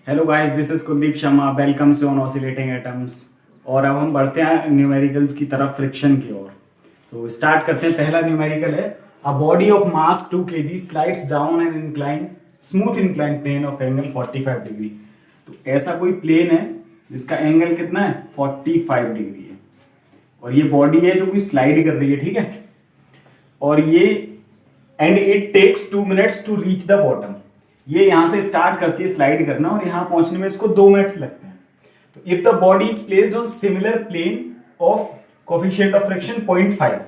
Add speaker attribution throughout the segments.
Speaker 1: Hello guys, this is Kuldeep Sharma. Welcome से on oscillating atoms. और अब हम बढ़ते हैं न्यूमेरिकल्स की तरफ, फ्रिक्शन की ओर। तो स्टार्ट करते हैं। पहला न्यूमेरिकल है a body of mass 2 kg slides down an incline smooth incline plane of angle 45 degree. तो ऐसा कोई प्लेन है जिसका एंगल कितना है, 45 डिग्री है, और ये बॉडी है जो कोई स्लाइड कर रही है, ठीक है। और ये and it takes 2 minutes to reach the bottom. ये यहां से स्टार्ट करती है स्लाइड करना और यहां पहुंचने में इसको 2 मिनट्स लगते हैं। तो if the body is placed on similar plane of coefficient of friction 0.5,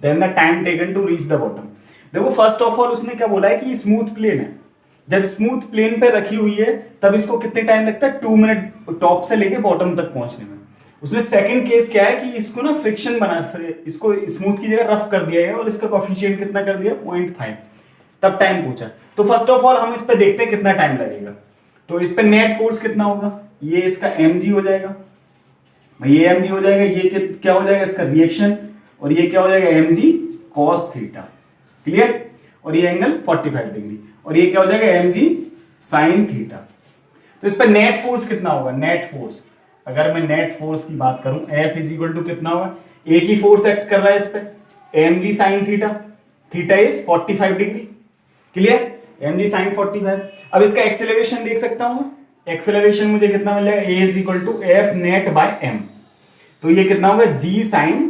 Speaker 1: then the time taken to reach the bottom. देखो, फर्स्ट ऑफ ऑल उसने क्या बोला है कि स्मूथ प्लेन है। जब स्मूथ प्लेन पे रखी हुई है तब इसको कितने टाइम लगता है, 2 मिनट टॉप से लेके बॉटम तक पहुंचने में। उसमें सेकंड केस क्या है कि इसको ना फ्रिक्शन बना, इसको स्मूथ की जगह रफ कर दिया है और इसका कोफिशिएंट कितना कर दिया, 0.5, तब टाइम पूछा। तो फर्स्ट ऑफ ऑल हम इस पे देखते हैं कितना टाइम लगेगा। तो इस पे नेट फोर्स कितना होगा, ये इसका mg हो जाएगा, ये mg हो जाएगा, ये क्या हो जाएगा इसका रिएक्शन, और ये क्या हो जाएगा mg cos थीटा। क्लियर। और ये एंगल 45 डिग्री, और ये क्या हो जाएगा mg sin थीटा। तो इस पे नेट फोर्स कितना होगा, नेट फोर्स अगर मैं नेट फोर्स की बात करूं, F इज इक्वल टू कितना होगा, एक ही फोर्स एक्ट कर रहा है इस पे, mg sin theta, theta is 45 degree. Clear, mg sin 45। अब इसका एक्सेलरेशन देख सकता हूं मैं, एक्सेलरेशन मुझे कितना मिलेगा, a is equal to F net by m। तो ये कितना होगा, g sin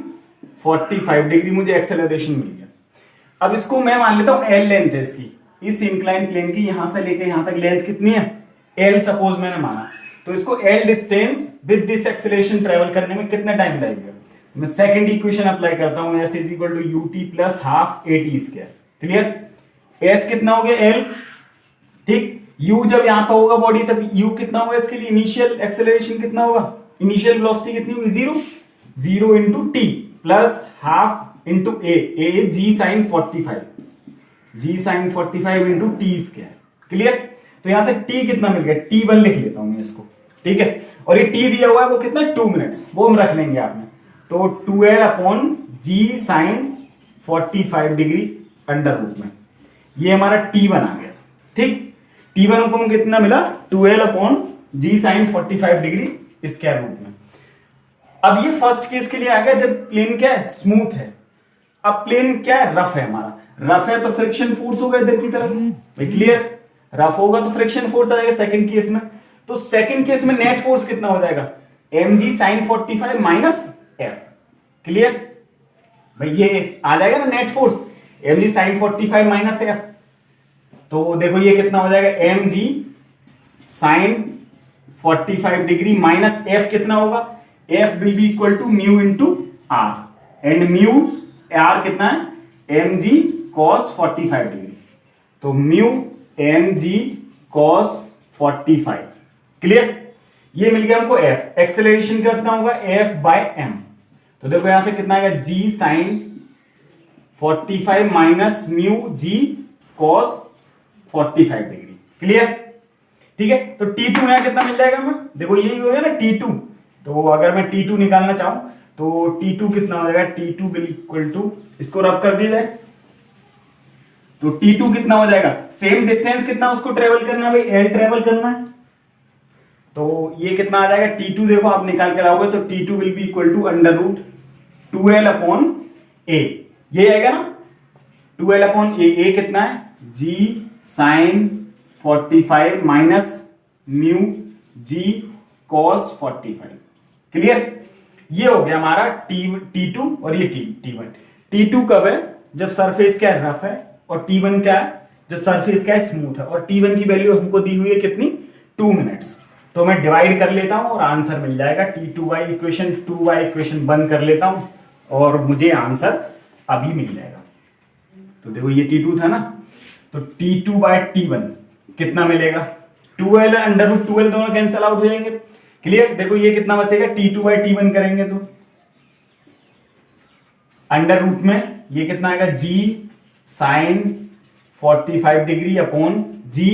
Speaker 1: 45 डिग्री, मुझे एक्सेलरेशन मिल गया। अब इसको मैं मान लेता हूं l लेंथ है इसकी, इस इंक्लाइन प्लेन की यहां से लेकर यहां तक लेंथ कितनी है, l सपोज मैंने माना। तो इसको l distance with this acceleration travel करने में कितना टाइम लगेगा। मैं सेकंड इक्वेशन अप्लाई करता हूं, s is equal to ut plus half at square. Clear. s कितना हो गया, l, ठीक। u जब यहां पर होगा बॉडी तब u कितना होगा इसके लिए, इनिशियल एक्सेलरेशन कितना होगा, इनिशियल वेलोसिटी कितनी होगी, 0 into T plus half into a g sine 45, g sine 45 into T square. Clear. तो यहां से t कितना मिल गया, t1 लिख लेता हूं मैं इसको, ठीक है। और ये t दिया हुआ है वो कितना, 2 मिनट्स, वो हम रख लेंगे आपने। तो 2l upon g sine 45 degree under root में, ये हमारा T1 आ गया, ठीक। T1 हमको कितना मिला, 2l upon G sign 45 degree square root में। अब ये फर्स्ट केस के लिए आ गया जब प्लेन क्या है, स्मूथ है। अब प्लेन क्या है, रफ है हमारा, रफ है तो फ्रिक्शन फोर्स होगा इधर की तरफ भाई। क्लियर, रफ होगा तो फ्रिक्शन फोर्स आ जाएगा सेकंड केस में। तो सेकंड केस में नेट फोर्स कितना हो जाएगा, mg sin 45 minus f। Clear भाई, ये आ जाएगा ना net force, mg sin 45 minus f। तो देखो ये कितना हो जाएगा, mg sin 45 degree minus f कितना होगा, f will be equal to mu into R, and mu R कितना है, mg cos 45 डिग्री। तो म्यू mg cos 45। क्लियर, ये मिल गया हमको f। एक्सेलरेशन कितना होगा, f बाय m। तो देखो यहां से कितना आएगा, g sin 45 minus mu g cos 45 degree. Clear, ठीक है। तो T2 यहां कितना मिल जाएगा हमें, देखो यही हो गया ना T2। तो अगर मैं T2 निकालना चाहूं तो T2 कितना हो जाएगा, T2 विल इक्वल टू, इसको रब कर दिया जाए तो T2 कितना हो जाएगा, सेम डिस्टेंस कितना उसको ट्रेवल करना है भाई, L ट्रेवल करना है। तो ये कितना आ जाएगा T2, देखो आप निकाल के लाओगे तो T2 will be equal to under root 2l upon a, ये आएगा ना 2l अपॉन a कितना है, g sine 45 minus mu g cos 45। Clear, ये हो गया हमारा T2 और ये T1। T2 कब है, जब सरफेस क्या है, रफ है, और T1 क्या है, जब सरफेस क्या है, स्मूथ है। और T1 की वैल्यू हमको दी हुई है कितनी, 2 मिनट्स। तो मैं डिवाइड कर लेता हूं और आंसर मिल जाएगा, T2 इक्वेशन 2y इक्वेशन बंद कर लेता हूं और मुझे आंसर अभी मिल जाएगा। तो देखो ये T2 था ना, तो T2 बाय T1 कितना मिलेगा, 2l अंडर रूट 2l दोनों कैंसिल आउट हो जाएंगे। क्लियर, देखो ये कितना बचेगा, T2 बाय T1 करेंगे तो अंडर रूट में ये कितना आएगा, g sine 45 degree upon g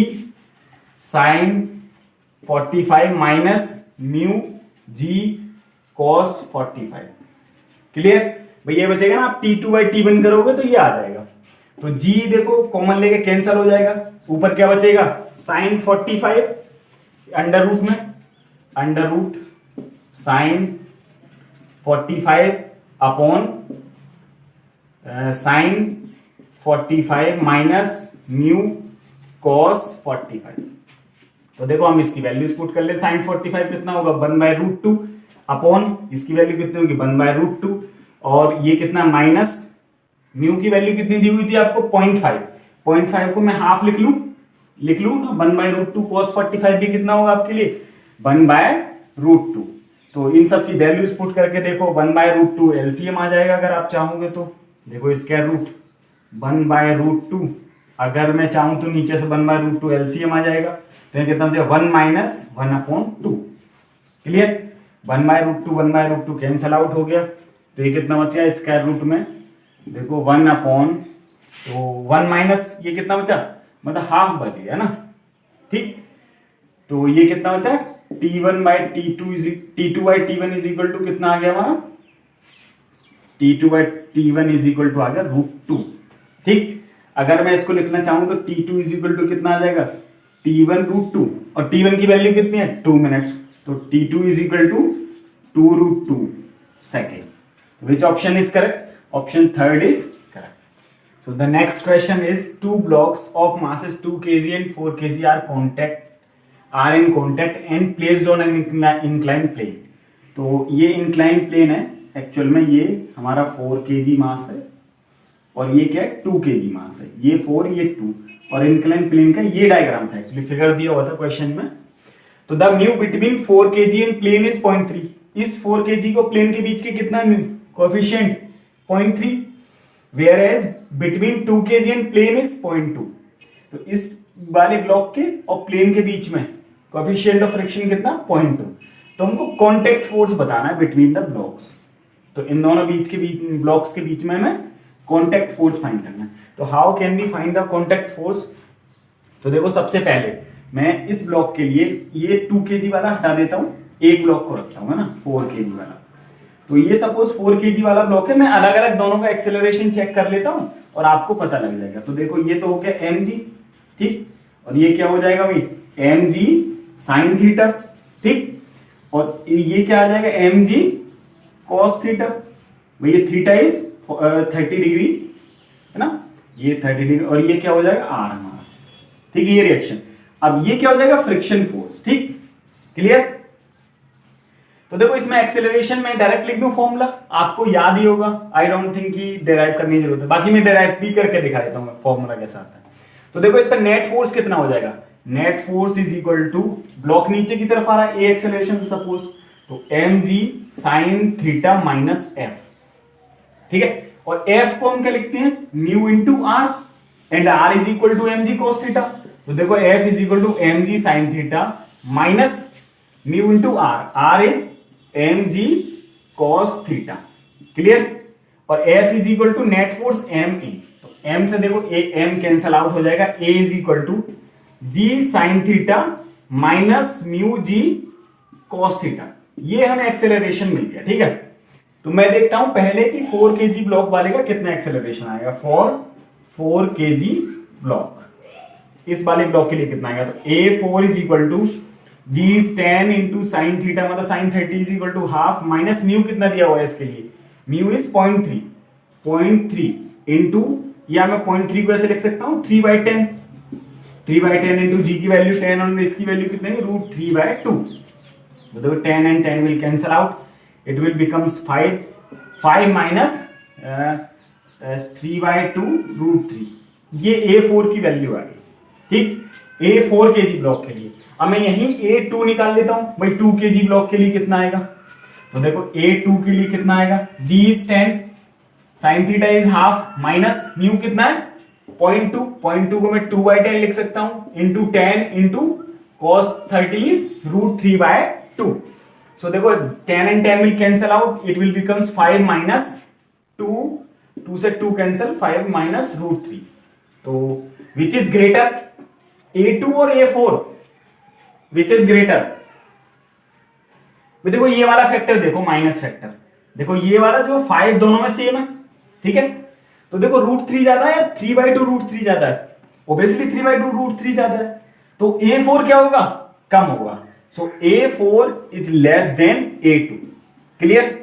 Speaker 1: sine 45 minus mu g cos 45। Clear भाई, ये बचेगा ना, आप T2 बाई T1 करोगे तो ये आ जाएगा। तो g देखो कॉमन लेके कैंसिल हो जाएगा, ऊपर क्या बचेगा, साइन 45 अंडर रूट में under root sine 45 upon sine 45 minus mu cos 45। तो देखो हम इसकी वैल्यूज पुट कर ले, साइन 45 कितना होगा 1/√2 अपॉन इसकी वैल्यू कितनी होगी 1/√2 और ये कितना माइनस म्यू की वैल्यू कितनी दी हुई थी आपको 0.5 को मैं हाफ लिख लू ना 1/√2 cos 45 भी कितना होगा आपके लिए 1/√2। तो इन सब की वैल्यूज पुट करके देखो 1/√2 एलसीएम आ जाएगा अगर आप चाहोगे तो। देखो स्क्वायर रूट 1/√2 अगर मैं चाहूं तो नीचे से 1/√2 एलसीएम आ जाएगा। तो ये कितना हो 1 माइनस 1/2। क्लियर 1/√2 कैंसल आउट हो गया। तो ये कितना बचा स्क्वायर रूट में देखो 1 अपॉन तो 1 माइनस ये कितना बचा मतलब हाफ बच गया ना। ठीक तो ये कितना बचा T2/T1 इज इक्वल टू कितना आ गया हमारा T2/T1 इज इक्वल टू आ गया √2। ठीक अगर मैं इसको लिखना चाहूं तो T2 इज इक्वल टू कितना आ जाएगा T1 √2 और T1 की वैल्यू कितनी है 2 मिनट्स। तो T2 is equal to 2 √2 second. Which option is correct? Option third is correct. So the next question is two blocks of masses 2 kg and 4 kg are in contact and placed on an inclined plane. तो ये inclined plane है actual में ये हमारा 4 kg मास है और ये क्या है 2 kg मास है। ये 4 ये 2 और inclined plane का ये डायग्राम था एक्चुअली फिगर दिया हुआ था क्वेश्चन में। तो the mu between 4 kg and plane is 0.3। इस 4 kg को प्लेन के बीच के कितना mu coefficient 0.3 whereas between 2 kg and plane is 0.2। तो इस वाले ब्लॉक के और प्लेन के बीच में कोएफिशिएंट ऑफ फ्रिक्शन कितना 0.2। तो हमको कांटेक्ट फोर्स बताना है बिटवीन द ब्लॉक्स। तो इन दोनों ब्लॉक्स के बीच में हमें कांटेक्ट फोर्स फाइंड करना है। तो how can we find the contact force? तो देखो सबसे पहले मैं इस ब्लॉक के लिए ये 2 kg वाला हटा देता हूं, एक ब्लॉक को रखता हूं है ना 4 kg वाला। तो ये सपोज 4 kg वाला ब्लॉक है, मैं अलग अलग दोनों का एक्सेलरेशन चेक कर लेता हूं और आपको पता लग जाएगा। तो देखो ये तो हो गया mg ठीक और ये क्या हो जाएगा भाई mg sin थीटा ठीक और ये क्या आ जाएगा mg cos थीटा। भाई ये थीटा इज 30 डिग्री है ना, ये 30 डिग्री और ये क्या हो जाएगा r हमारा ठीक है ये रिएक्शन। अब ये क्या हो जाएगा फ्रिक्शन फोर्स। ठीक क्लियर। तो देखो इसमें एक्सेलरेशन में डायरेक्ट लिख दूं फॉर्मूला, आपको याद ही होगा, आई डोंट थिंक कि डेराइव करने की जरूरत है, बाकी मैं डेराइव भी करके दिखा देता हूं फॉर्मूला कैसा आता है। तो देखो इस पर नेट फोर्स कितना हो जाएगा, net force is equal to block नीचे की तरफ आ रहा है ए एक्सेलरेशन सपोज, तो mg sin theta minus F ठीक है। और एफ को हम क्या लिखते हैं mu into R and R is equal to mg cos theta. तो देखो F is equal to mg sin theta minus mu into R, R is mg cos theta clear. और F is equal to net force ma, तो m से देखो m cancel out हो जाएगा, a is equal to g sin theta minus mu g cos theta. ये हमें acceleration मिल गया ठीक है। तो मैं देखता हूं पहले कि 4 kg ब्लॉक वाले का कितना एक्सेलरेशन आएगा। फॉर 4 kg ब्लॉक इस वाले ब्लॉक के लिए कितना आएगा, तो a4 is equal to g is 10 into sine theta मतलब sine 30 is equal to half minus mu कितना दिया हुआ है इसके लिए, म्यू इज 0.3 इंटू या मैं 0.3 को ऐसे लिख सकता हूं 3/10 इंटू जी की वैल्यू 10 और इसकी वैल्यू कितनी है √3/2। मतलब 10 and 10 will cancel out, it will becomes 5 minus 3/2 √3। ये A4 की वैल्यू आ गई ठीक, A4 kg ब्लॉक के लिए। अब मैं यहीं A2 निकाल लेता हूं, भाई 2 kg ब्लॉक के लिए कितना आएगा, तो देखो A2 के लिए कितना आएगा, G is 10 sin theta is half minus mu कितना है 0.2 को मैं 2/10 लिख सकता हूं इंटू 10 इंटू cos 30 इज √3/2। सो देखो 10 and 10 will cancel out, it will becomes 5 minus 2 से 2 cancel 5 minus √3। तो which is greater A2 और A4, which is greater? देखो ये वाला फैक्टर देखो माइनस फैक्टर, देखो ये वाला जो 5 दोनों में सेम है ठीक है। तो देखो √3 ज्यादा है या 3/2 √3 ज्यादा है, ओबियसली 3/2 √3 ज्यादा है, तो A4 क्या होगा कम होगा। सो A4 is less than A2। Clear?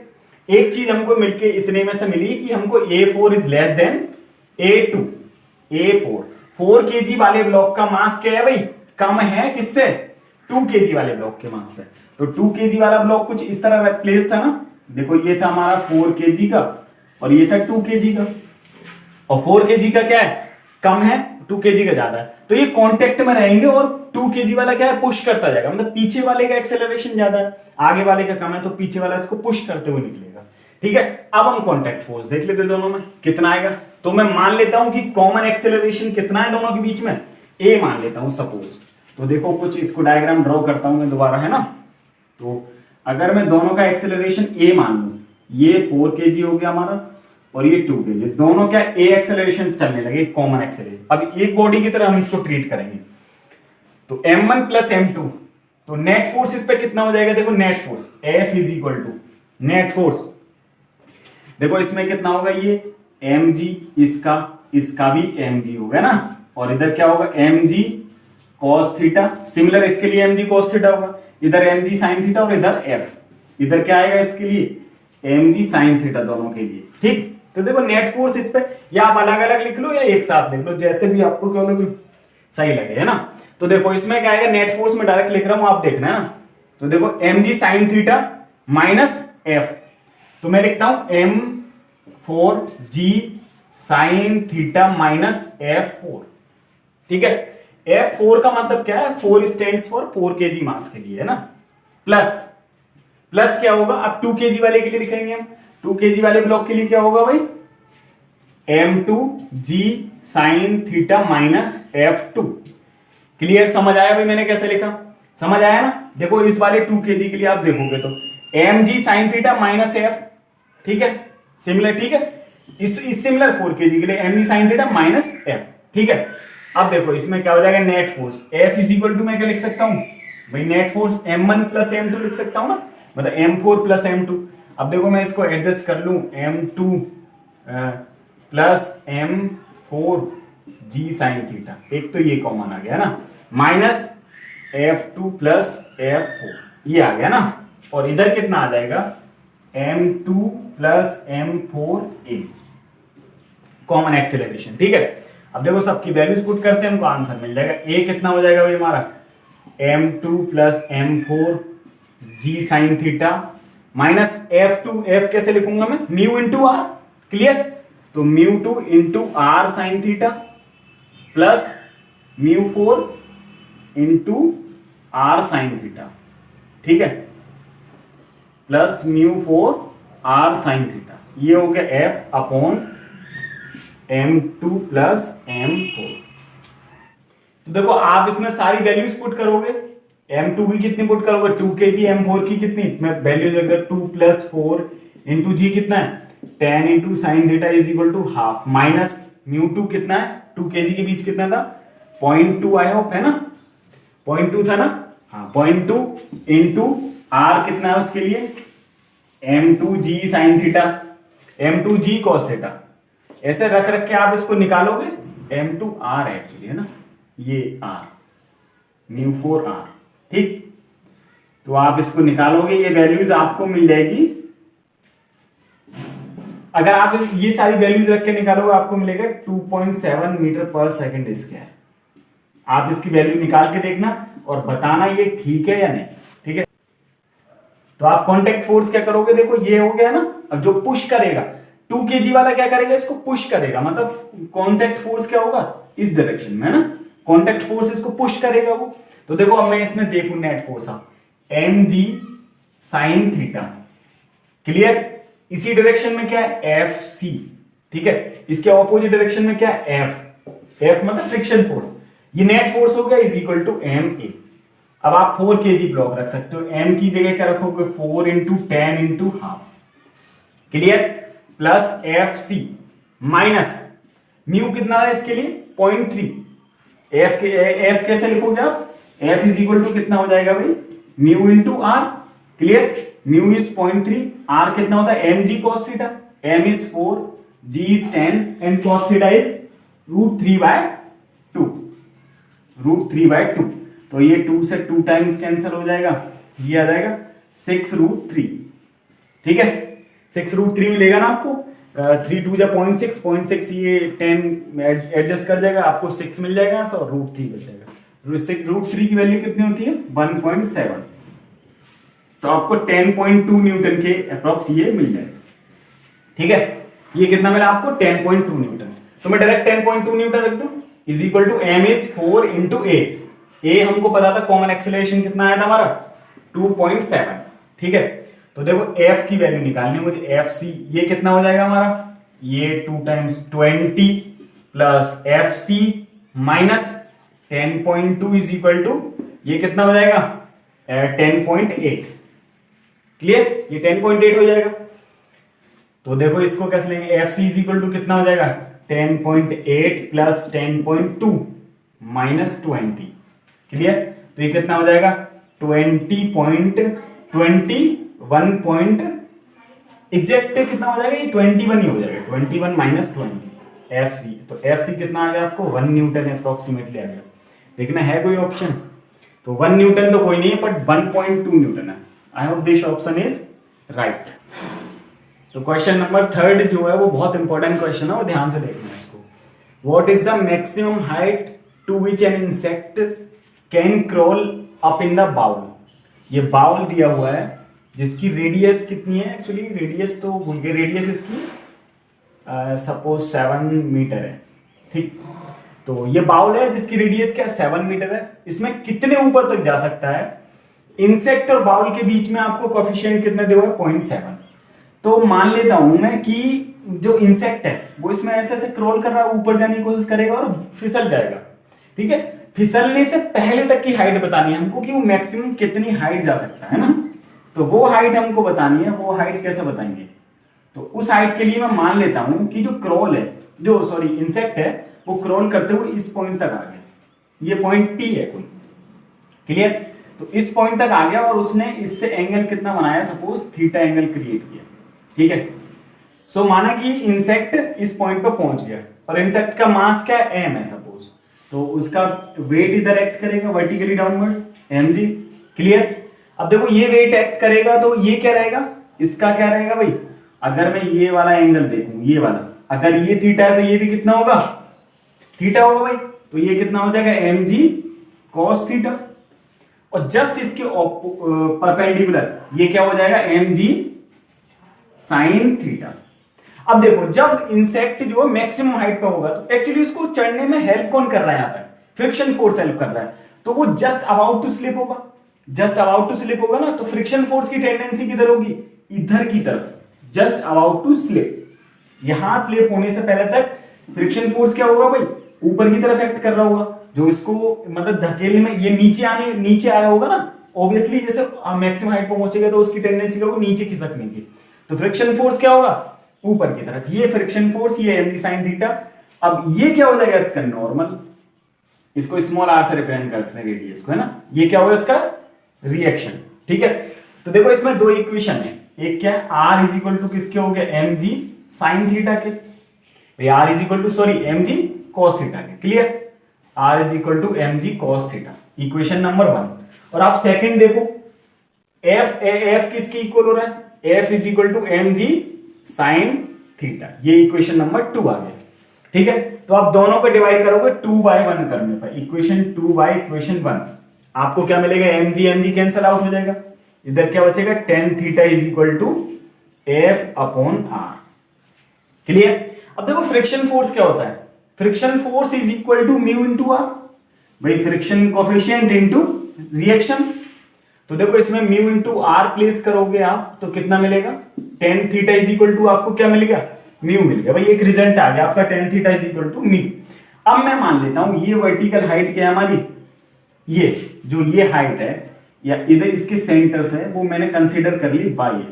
Speaker 1: एक चीज हमको मिलके इतने में से मिली कि हमको A4 is less than A2। A4 4 kg वाले ब्लॉक का मास क्या है भाई? कम है किससे? 2 kg वाले ब्लॉक के मास से। तो 2 kg वाला ब्लॉक कुछ इस तरह प्लेस था ना, देखो ये था हमारा 4 kg का और ये था 2 kg का, और 4 kg का क्या है? कम है, 2 kg का ज्यादा है, तो ये कांटेक्ट में रहेंगे और 2 kg वाला क्या है? पुश करता जाएगा, मतलब पीछे वाले का एक्सेलरेशन ज्यादा है, आगे वाले का कम है, तो पीछे वाला इसको पुश करते हुए निकलेगा। ठीक है, अब हम कांटेक्ट फोर्स देख लेते हैं दोनों में कितना आएगा। तो मैं मान लेता हूं कि कॉमन एक्सेलरेशन कितना है दोनों के बीच में, ए मान लेता हूं सपोज। तो देखो कुछ इसको डायग्राम ड्रॉ करता हूं मैं दोबारा, है ना। तो अगर मैं दोनों का एक्सेलरेशन ए मान लूं, ये 4 kg हो गया हमारा और ये 2 kg, दोनों क्या ए एक्सेलरेशन चलने लगे, कॉमन एक्सेलरेशन। अब एक बॉडी की तरह हम इसको ट्रीट करेंगे। तो m1 प्लस m2, तो नेट फोर्स इस पे कितना हो जाएगा? देखो net force F is equal to net force, देखो इसमें कितना होगा? ये mg, इसका भी mg होगा ना, और इधर क्या होगा? mg cos थीटा, सिमिलर इसके लिए mg cos थीटा होगा, इधर mg sin थीटा और इधर f, इधर क्या आएगा इसके लिए? mg sin थीटा दोनों के लिए। ठीक, तो देखो नेट फोर्स इस पे या आप अलग अलग लिख लो या एक साथ लिख लो, जैसे भी आपको क्या लगे सही लगे, है ना। तो देखो इसमें क्या आएगा? नेट फोर्स में डायरेक्ट लिख रहा हूं, आप देखना है ना। तो देखो mg sin theta minus f, तो मैं लिखता हूं m4g sin theta minus f4। ठीक है, f4 का मतलब क्या है? 4 स्टैंड्स फॉर 4 kg मास के लिए, है ना। प्लस क्या होगा? अब 2 kg वाले के लिए लिखेंगे हम, 2 kg वाले ब्लॉक के लिए क्या होगा भाई? m2g sin theta minus f2। Clear? समझ आया भाई मैंने कैसे लिखा? समझ आया ना। देखो इस वाले 2 kg के लिए आप देखोगे तो mg sin theta minus f, ठीक है, सिमिलर। ठीक है, इस सिमिलर 4 kg के लिए mg sin theta minus f। ठीक है, अब देखो इसमें क्या हो जाएगा? Net force F is equal to, मैं क्या लिख सकता हूं भाई? Net force m1 plus m2 लिख सकता हूं ना, मतलब m4 प्लस m2। अब देखो मैं इसको एडजस्ट कर लूं, m2 plus m4g sin theta, एक तो ये कॉमन आ गया ना, माइनस f2 प्लस f4, ये आ गया ना, और इधर कितना आ जाएगा? m2 plus m4a, common acceleration. ठीक है, अब देखो सबकी वैल्यूज पुट करते हैं, हमको आंसर मिल जाएगा। a कितना हो जाएगा भाई हमारा? m2 plus m4g sin theta minus f2, f कैसे लिखूंगा मैं? Mu into R. क्लियर? तो म्यू2 into R sine theta plus म्यू4 इंटू आर साइन थीटा। ठीक है, प्लस म्यू4 आर साइन थीटा, ये हो गया f upon m2 plus m4। तो देखो आप इसमें सारी वैल्यूज पुट करोगे, m2 की कितनी पुट करोगे? 2 kg, m4 की कितनी? मैं वैल्यूज रख दिया, 2 प्लस 4 इंटू जी कितना है? 10 into sine theta is equal to half, minus म्यू2 कितना है? 2 kg के बीच कितना था? 0.2, आई होप, है ना, 0.2 था ना, हाँ 0.2 इंटू आर कितना है उसके लिए? m2g sine theta, m2g cos theta, ऐसे रख के आप इसको निकालोगे, m2r एक्चुअली, है ना, ये r, म्यू4r। ठीक, तो आप इसको निकालोगे, ये वैल्यूज आपको मिल जाएगी। अगर आप ये सारी वैल्यूज रख के निकालोगे आपको मिलेगा 2.7 मीटर पर सेकंड स्क्वायर। आप इसकी वैल्यू निकाल के देखना और बताना ये ठीक है या नहीं। ठीक है, तो आप कांटेक्ट फोर्स क्या करोगे? देखो ये हो गया ना, अब जो पुश करेगा 2 kg वाला क्या करेगा? इसको पुश करेगा, मतलब कांटेक्ट फोर्स क्या होगा? इस डायरेक्शन में, ना, कांटेक्ट फोर्स इसको पुश करेगा वो। तो देखो अब मैं इसमें देखूं net force, mg sin theta, clear, इसी डायरेक्शन में क्या है? fc। ठीक है, इसके ऑपोजिट डायरेक्शन में क्या है? f मतलब फ्रिक्शन फोर्स, ये नेट फोर्स हो गया इज इक्वल टू ma। अब आप 4 kg ब्लॉक रख सकते हो, m की जगह क्या रखोगे? 4 into 10 into half, clear, plus fc minus mu कितना है इसके लिए? 0.3। f कैसे लिखोगे आप? f इज इक्वल टू कितना हो जाएगा भाई? Mu into R, clear, mu is 0.3, R कितना होता है? mg cos theta, m is 4, g is 10 and cos theta is √3/2, √3/2। तो ये 2 से 2 टाइम्स कैंसिल हो जाएगा, ये आ जाएगा 6√3। ठीक है, 6√3 मिलेगा ना आपको। 3 2 जा 0.6, 0.6 ये 10 एडजस्ट कर जाएगा, आपको 6 मिल जाएगा और √3 बच जाएगा। √3 की वैल्यू कितनी होती है 1.7, तो आपको 10.2 न्यूटन के अप्रॉक्स ये मिल जाएगा। ठीक है, ये कितना मिला आपको 10.2 न्यूटन। तो मैं डायरेक्ट 10.2 न्यूटन रख दूं, is equal to m is 4 into A हमको पता था, कॉमन एक्सेलरेशन कितना आया था हमारा 2.7। ठीक है, तो देखो f की वैल्यू निकालनी है मुझे, fc ये कितना हो जाएगा हमारा, ये 2 times 20 plus fc minus 10.2 is equal to ये कितना हो जाएगा 10.8। क्लियर, ये 10.8 हो जाएगा। तो देखो इसको कैसे लेंगे, fc इज इक्वल टू कितना हो जाएगा 10.8 प्लस 10.2 माइनस 20। क्लियर, तो ये कितना हो जाएगा 21 एग्जैक्ट कितना हो जाएगा, ये 21 ही हो जाएगा, 21 माइनस 20 fc। तो fc कितना आ गया आपको 1 न्यूटन अप्रोक्सीमेटली आ गया। देखना है कोई ऑप्शन, तो 1 न्यूटन तो कोई नहीं है, बट 1.2 न्यूटन है। I hope this option is right. तो क्वेश्चन नंबर 3 जो है वो बहुत इंपॉर्टेंट क्वेश्चन है और ध्यान से देखना इसको। What is the maximum height to which an insect can crawl up in the bowl. ये बाउल दिया हुआ है जिसकी रेडियस कितनी है, एक्चुअली रेडियस तो भूल गए, रेडियस इसकी सपोज 7 मीटर है। ठीक, तो ये बाउल है जिसकी रेडियस क्या 7 मीटर है। इसमें कितने ऊपर तक जा सकता है, इंसेक्ट और बाउल के बीच में आपको कोफिशिएंट कितने दिया हुआ है 0.7। तो मान लेता हूं मैं कि जो इंसेक्ट है वो इसमें ऐसे ऐसे क्रॉल कर रहा है, ऊपर जाने की कोशिश करेगा और फिसल जाएगा। ठीक है, फिसलने से पहले तक की हाइट बतानी है हमको कि वो मैक्सिमम कितनी हाइट जा सकता है ना। तो वो हाइट हमको बतानी है, वो हाइट कैसे बताएंगे, तो उस हाइट के लिए मैं मान लेता हूं कि जो क्रॉल है, जो सॉरी इंसेक्ट है, वो क्रॉल करते हुए इस पॉइंट तक आ गया, ये पॉइंट P है कोई। क्लियर, तो इस पॉइंट तक आ गया और उसने इससे एंगल कितना बनाया, सपोज थीटा एंगल क्रिएट किया। ठीक है, सो माना कि इंसेक्ट इस पॉइंट पर पहुंच गया और इंसेक्ट का मास क्या है m है सपोज, तो उसका वेट इधर एक्ट करेगा वर्टिकली डाउनवर्ड mg। क्लियर, अब देखो ये वेट एक्ट करेगा तो ये क्या रहेगा, इसका क्या रहेगा भाई, अगर मैं ये वाला एंगल देखूं, ये वाला अगर ये थीटा है तो ये भी कितना होगा थीटा होगा भाई, तो ये कितना हो जाएगा mg cos थीटा, और जस्ट इसके परपेंडिकुलर ये क्या हो जाएगा mg sin थीटा। अब देखो जब इंसेक्ट जो मैक्सिमम हाइट पे होगा तो एक्चुअली उसको चढ़ने में हेल्प कौन कर रहा है, यहाँ पे फ्रिक्शन फोर्स हेल्प कर रहा है, तो वो जस्ट अबाउट टू स्लिप होगा, जस्ट अबाउट टू स्लिप होगा ना, तो फ्रिक्शन फोर्स की टेंडेंसी किधर होगी, इधर की तरफ, जस्ट अबाउट टू स्लिप। यहां स्लिप होने से पहले तक फ्रिक्शन फोर्स क्या होगा भाई, ऊपर की तरफ एक्ट कर रहा होगा, जो इसको मतलब धकेलने में ये नीचे आ रहा होगा ना, ऑब्वियसली जैसे मैक्सिमम हाइट पर पहुंचेगा तो उसकी टेंडेंसी क्या होगी नीचे खिसकने की, तो फ्रिक्शन फोर्स क्या होगा ऊपर की तरफ, ये फ्रिक्शन फोर्स, ये mg sin थीटा। अब ये क्या हो जाएगा इसका नॉर्मल, इसको स्मॉल r से रिप्रेजेंट करते हैं रेडियस को, है ना, ये क्या होगा इसका रिएक्शन। ठीक है, तो देखो इसमें दो इक्वेशन है, एक क्या है r इज इक्वल टू किसके हो गए mg sin थीटा के, r is equal to sorry mg cos theta के। Clear, r is equal to mg cos theta, equation number 1। और आप सेकंड देखो, f किसके इक्वल हो रहा है, f is equal to mg sin theta, ये इक्वेशन नंबर 2 आ गया। ठीक है, तो आप दोनों को डिवाइड करोगे 2/1 करने पर, इक्वेशन 2 बाय इक्वेशन 1, आपको क्या मिलेगा mg कैंसिल आउट हो जाएगा, इधर क्या बचेगा tan theta is equal to f upon r। Clear, अब देखो फ्रिक्शन फोर्स क्या होता है, friction force is equal to mu into R, भाई फ्रिक्शन कोफिशिएंट इंटू रिएक्शन। तो देखो इसमें म्यू इंटू आर प्लेस करोगे आप तो कितना मिलेगा, tan theta is equal to आपको क्या मिलेगा म्यू मिल गया, भाई एक रिजल्ट आ गया आपका tan theta is equal to mu. अब मैं मान लेता हूं ये वर्टिकल हाइट क्या है हमारी, ये जो ये हाइट है या इधर इसके सेंटर से वो मैंने कंसीडर कर ली बाय,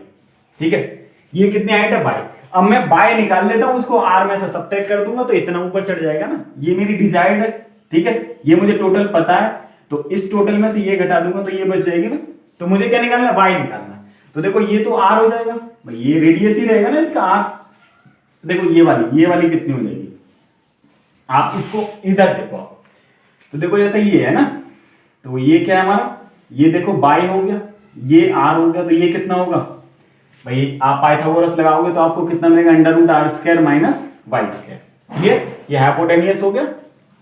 Speaker 1: ठीक है, ये कितनी हाइट है बाय। अब मैं बाय निकाल लेता हूं, उसको आर में से सब्ट्रैक्ट कर दूंगा तो इतना ऊपर चढ़ जाएगा ना, ये मेरी डिजायर्ड है। ठीक है, ये मुझे टोटल पता है, तो इस टोटल में से ये घटा दूंगा तो ये बच जाएगी ना, तो मुझे क्या निकालना है वाई निकालना है। तो देखो ये तो आर हो जाएगा, भाई ये रेडियस ही रहेगा ना इसका आर। देखो ये वाली कितनी हो जाएगी, आप इसको इधर देखो, तो देखो जैसे ये है ना, तो ये क्या है हमारा, ये देखो बाई हो गया, ये आर हो गया, तो ये कितना होगा भाई, आप पाइथागोरस लगाओगे तो आपको कितना मिलेगा, under root R square minus Y square. ठीक, ये हाइपोटेनियस हो गया।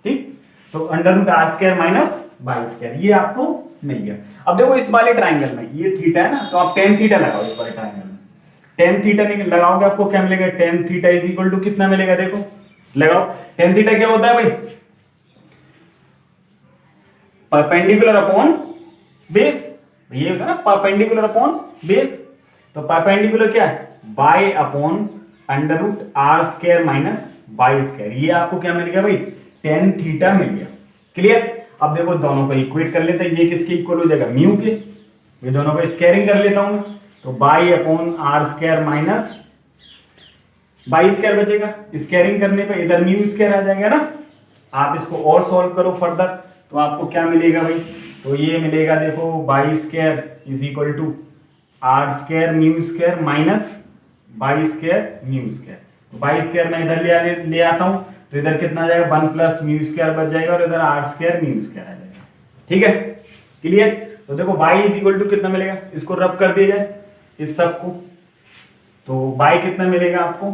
Speaker 1: ठीक, तो under root R square minus Y square ये आपको मिल गया। अब देखो इस वाले ट्राइंगल में ये थीटा है ना, तो आप टेन थीटा लगाओ इस वाले ट्राइंगल में, टेन थीटा लगाओगे आपको क्या मिलेगा, tan theta is equal to कितना मिलेगा, देखो लगाओ, टेन थीटा क्या होता है भाई, परपेंडिकुलर अपॉन बेस, ये होता है ना परपेंडिकुलर अपॉन बेस। तो परपेंडिकुलर क्या है, by upon under root R square minus Y square, ये आपको क्या मिल गया भाई, टेन थीटा मिल गया। क्लियर। अब देखो दोनों को इक्वेट कर लेते हैं, ये किसके इक्वल हो जाएगा, म्यू के, ये दोनों को स्क्वायरिंग कर लेता हूं मैं, तो by upon R square minus Y square बचेगा, स्क्वायरिंग करने पे इधर म्यू स्क्वायर आ जाएगा ना। आप इसको और सॉल्व करो फर्दर, तो आपको क्या मिलेगा भाई, तो ये मिलेगा देखो Y square is equal to R square mu square minus Y square mu square. तो वाई स्क्वायर मैं इधर ले आता हूं, तो इधर कितना आ जाएगा, वन प्लस म्यू स्क्वायर बच जाएगा और इधर आर स्क्वायर म्यू स्क्वायर आ जाएगा। ठीक है, क्लियर। तो देखो y इज इक्वल टू कितना मिलेगा, इसको रब कर दिया जाए इस सब को, तो y कितना मिलेगा आपको,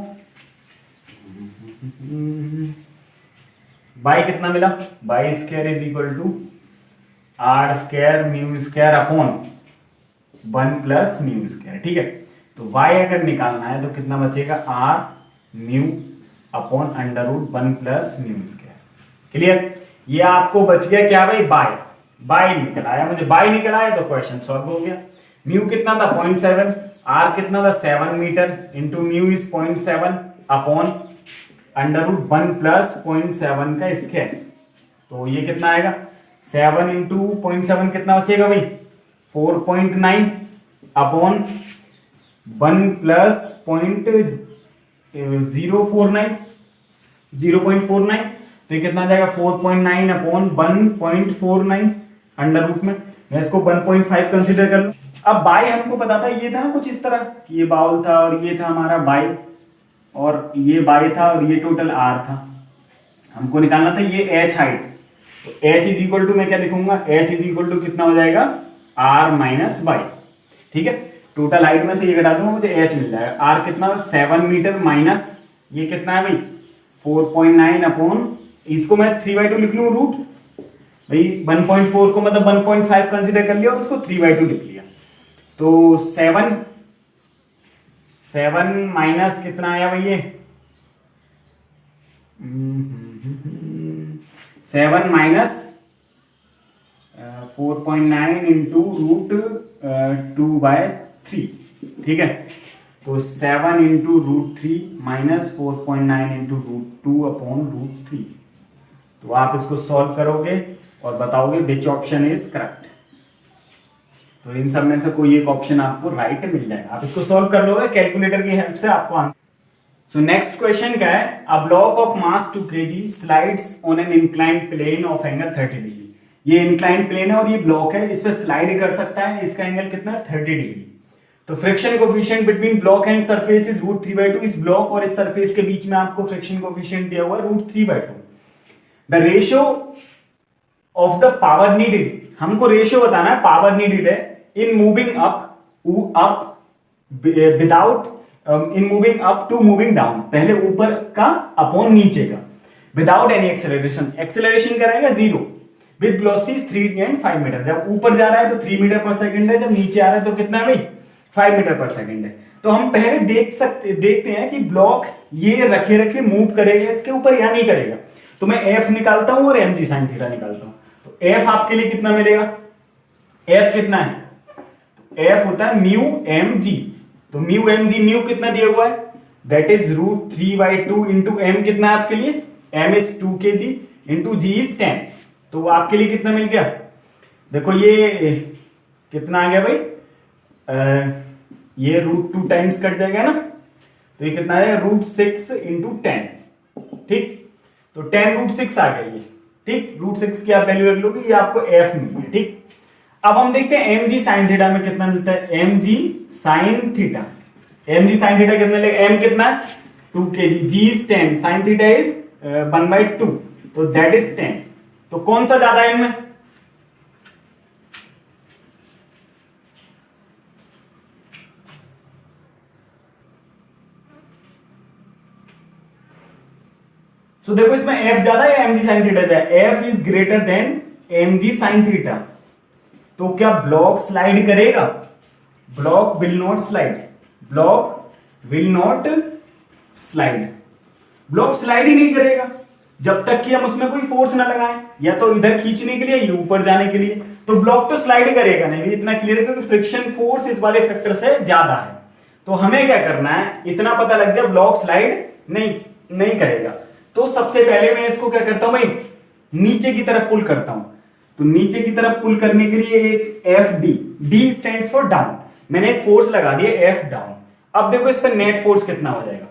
Speaker 1: y कितना मिला, y square is equal to R square mu square upon one plus mu square. ठीक है, तो y अगर निकालना है तो कितना बचेगा, R mu upon under root one plus mu square. Clear. ये आपको बच गया क्या भाई, बाय निकल आया, मुझे बाय निकल आया तो क्वेश्चन सॉल्व हो गया। म्यू कितना था 0.7, आर कितना था 7 metre, into mu is 0.7 upon under root one plus 0.7 का स्क्वायर, तो ये कितना आएगा, 7 इंटू 0.7 कितना बचेगा भाई, 4.9 अपॉन वन प्लस 0.49, तो ये कितना आ जाएगा 4.9 अपॉन 1.49 अंडर रूट में, मैं इसको 1.5 कंसीडर कर लूं। अब बाय हमको पता था, ये था कुछ इस तरह, ये बाउल था और ये था हमारा बाय, और ये बाय था और ये टोटल आर था, हमको निकालना था ये एच हाइट, तो एच इज इक्वल टू मैं क्या लिखूंगा, एच इज इक्वल टू कितना हो जाएगा, आर माइनस बाय। ठीक है, टोटल हाइट में से ये घटा दूंगा, मुझे एच मिल जाएगा, आर कितना 7 मीटर माइनस ये कितना है भाई 4.9 अपॉन, इसको मैं 3/2 लिख लूं रूट भाई, 1.4 को मतलब 1.5 कंसीडर कर लिया और उसको 3/2 लिख लिया, तो 7 माइनस कितना आया भाई, ये 7 माइनस 4.9 इंटू रूट 2/3। ठीक है, तो 7 into root 3 minus 4.9 into root 2 upon root 3। तो आप इसको सॉल्व करोगे और बताओगे विच ऑप्शन इज करेक्ट, तो इन सब में से कोई एक ऑप्शन आपको राइट मिल जाएगा, आप इसको सॉल्व कर लोगे कैलकुलेटर की हेल्प से आपको आंसर। सो नेक्स्ट क्वेश्चन क्या है, a block of mass 2 kg slides on an inclined plane of angle 30 degree. ये इंक्लाइंड प्लेन है और ये ब्लॉक है, इस पे स्लाइड कर सकता है, इसका एंगल कितना है 30 डिग्री। तो friction coefficient between block and surface is root 3/2, इस ब्लॉक और इस सरफेस के बीच में आपको फ्रिक्शन कोफिशिएंट दिया हुआ है root 3/2। The ratio of the power needed, हमको रेशियो बताना है, पावर नीडेड है in moving up without in moving up to moving down, पहले ऊपर का अपॉन नीचे का, विदाउट एनी एक्सेलरेशन, एक्सेलरेशन कराएगा 0 विद वेलोसिटी 3 and 5 मीटर, जब ऊपर जा रहा है तो 3 मीटर पर सेकंड है, जब नीचे आ रहा है तो कितना है भाई 5 मीटर पर सेकंड है। तो हम पहले देखते हैं कि ब्लॉक ये रखे मूव करेगा इसके ऊपर या नहीं करेगा, तो मैं एफ निकालता हूं और एम जी साइन थीटा निकालता हूं, तो एफ आपके लिए कितना मिलेगा, एफ कितना है, तो एफ होता है म्यू एम जी, तो म्यू एम जी, म्यू कितना दिया हुआ है that is root 3/2 into M कितना है आपके लिए, M is 2 kg into G is 10, तो आपके लिए कितना मिल गया, देखो ये कितना आ गया भाई, ये रूट 2 टाइम्स कट जाएगा ना, तो ये कितना है रूट 6 इंटू 10। ठीक, तो 10 रूट 6 आ गया ये। ठीक, रूट 6 की आप वैल्यू रख लोगे, ये आपको एफ मिल गया। ठीक, अब हम देखते हैं एम जी साइन थीटा में कितना मिलता है, M G sine theta, M G sine theta कितना लेगा, एम कितना है 2 kg, G is 10, sine theta is 1/2, तो दैट इज 10। तो कौन सा ज्यादा है इनमें, सो देखो इसमें एफ ज्यादा है या एम जी साइन थीटा ज्यादा, F is greater than M G sine theta, तो क्या ब्लॉक स्लाइड करेगा? Block will not slide, block will not slide, block slide ही नहीं करेगा जब तक कि हम उसमें कोई फोर्स ना लगाएं, या तो इधर खींचने के लिए या ऊपर जाने के लिए, तो ब्लॉक तो स्लाइड करेगा नहीं, इतना क्लियर है क्योंकि फ्रिक्शन फोर्स इस वाले फैक्टर से ज्यादा है। तो हमें क्या करना है, इतना पता लग गया ब्लॉक स्लाइड नहीं करेगा, तो सबसे पहले मैं इसको क्या करता हूं भाई, नीचे की तरफ पुल करता हूं। तो नीचे की तरफ पुल करने के लिए एक F D, D stands for down, मैंने एक फोर्स लगा दिया एफ डाउन। अब देखो इस पर नेट फोर्स कितना हो जाएगा,